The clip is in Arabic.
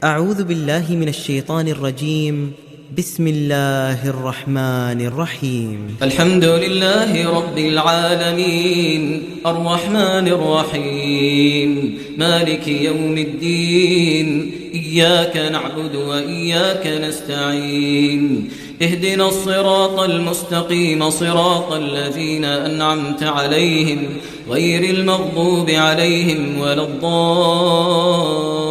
أعوذ بالله من الشيطان الرجيم. بسم الله الرحمن الرحيم. الحمد لله رب العالمين، الرحمن الرحيم، مالك يوم الدين، إياك نعبد وإياك نستعين، اهدنا الصراط المستقيم، صراط الذين أنعمت عليهم غير المغضوب عليهم ولا الضالين.